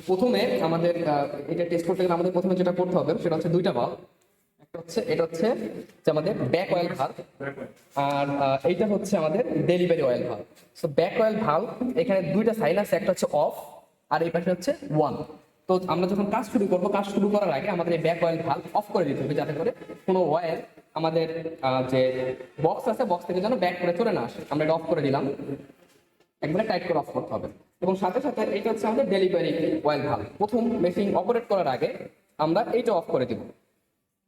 প্রথমে আমাদের এটা টেস্ট করতে গেলে আমাদের প্রথমে যেটা করতে হবে সেটা হচ্ছে দুইটা ভালভ। এটা হচ্ছে যে আমাদের ব্যাক অয়েল ভালভ, আর এইটা হচ্ছে আমাদের delivery oil valve. So back oil valve এখানে দুইটা সাইন আছে, একটা হচ্ছে অফ আর এই পাশে হচ্ছে ওয়ান। তো আমরা যখন কাজ শুরু করবো, কাজ শুরু করার আগে আমাদের এই ব্যাক অয়েল ভালভ অফ করে দিতে হবে, যাতে করে কোনো অয়েল আমাদের যে বক্স আছে বক্স থেকে যেন ব্যাক করে চলে না আসে। আমরা এটা অফ করে দিলাম, একবারে টাইট করে অফ করতে হবে। এবং সাথে সাথে এটা হচ্ছে আমাদের ডেলিভারি অয়েল ভালভ। প্রথম মেশিন অপারেট করার আগে আমরা এইটা অফ করে দিব।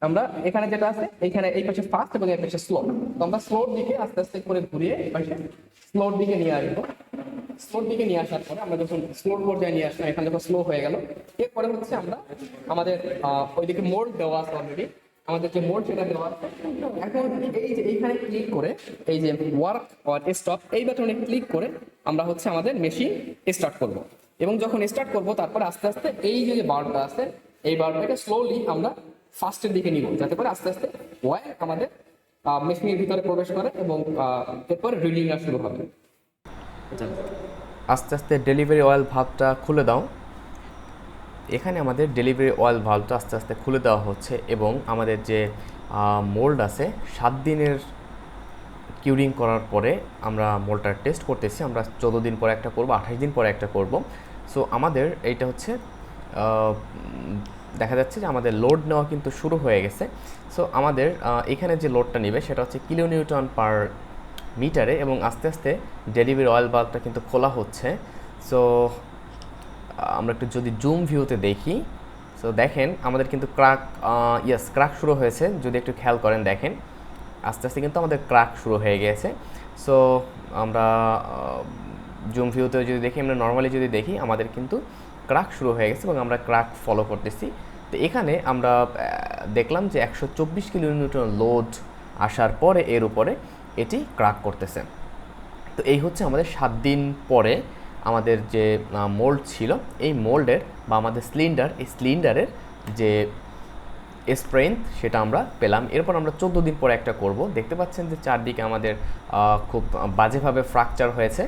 আমরা এখানে যেটা আছে এখানে এই পাশে ফাস্ট এবং এই পাশে স্লো, তো আমরা স্লোর দিকে আস্তে আস্তে করে ঘুরিয়ে এই পাশে স্লোর দিকে নিয়ে আসবো। স্লোর দিকে নিয়ে আসার পরে আমরা যখন স্লোর পর্যায়ে নিয়ে আসলাম, এখানে যখন স্লো হয়ে গেল, এরপরে হচ্ছে আমরা আমাদের ওইদিকে মোল্ড দেওয়া আছে অলরেডি, আমাদের যে মোল্ড সেটা দেওয়া আছে। এখন এই যে এইখানে ক্লিক করে এই যে ওয়ার্ক অর স্টপ এই বাটনে ক্লিক করে আমরা হচ্ছে আমাদের মেশিন স্টার্ট করব। এবং যখন স্টার্ট করব তারপরে আস্তে আস্তে এই যে বাল্বটা আছে এই বাল্বটাকে স্লোলি আমরা ফার্স্টের দিকে নিব, যাতে করে আস্তে আস্তে অয়েল আমাদের মেশিনের ভিতরে প্রবেশ করে এবং এরপর রিলিং শুরু হবে। আস্তে আস্তে ডেলিভারি অয়েল ভালভটা খুলে দাও। এখানে আমাদের ডেলিভারি অয়েল ভালভটা আস্তে আস্তে খুলে দেওয়া হচ্ছে এবং আমাদের যে মোল্ড আছে 7 দিনের কিউরিং করার পরে আমরা মোল্ডটা টেস্ট করতেছি। আমরা 14 দিন পরে একটা করব, 28 দিন পরে একটা করব। সো আমাদের এইটা হচ্ছে দেখা যাচ্ছে যে আমাদের লোড নেওয়া কিন্তু শুরু হয়ে গেছে। সো আমাদের এখানে যে লোডটা নেবে সেটা হচ্ছে কিলোনিউটন পার মিটারে এবং আস্তে আস্তে ডেলিভারি অয়েল ভালভটা কিন্তু খোলা হচ্ছে। সো আমরা একটু যদি জুম ভিউতে দেখি, সো দেখেন আমাদের কিন্তু ক্র্যাক শুরু হয়েছে। যদি একটু খেয়াল করেন দেখেন আস্তে আস্তে কিন্তু আমাদের ক্র্যাক শুরু হয়ে গেছে। সো আমরা জুম ভিউতে যদি দেখি, আমরা নর্মালি যদি দেখি আমাদের কিন্তু ক্র্যাক শুরু হয়ে গেছে এবং আমরা ক্র্যাক ফলো করতেছি। তো এখানে আমরা দেখলাম যে 124 কিলোনিউটন লোড আসার পরে এর উপরে এটি ক্র্যাক করতেছে। তো এই হচ্ছে আমাদের 7 দিন পরে আমাদের যে মোল্ড ছিল এই মোল্ডের বা আমাদের সিলিন্ডার, এই সিলিন্ডারের যে স্ট্রেংথ সেটা আমরা পেলাম। এরপর আমরা 14 দিন পরে একটা করব। দেখতে পাচ্ছেন যে চারদিকে আমাদের খুব বাজেভাবে ফ্র্যাকচার হয়েছে।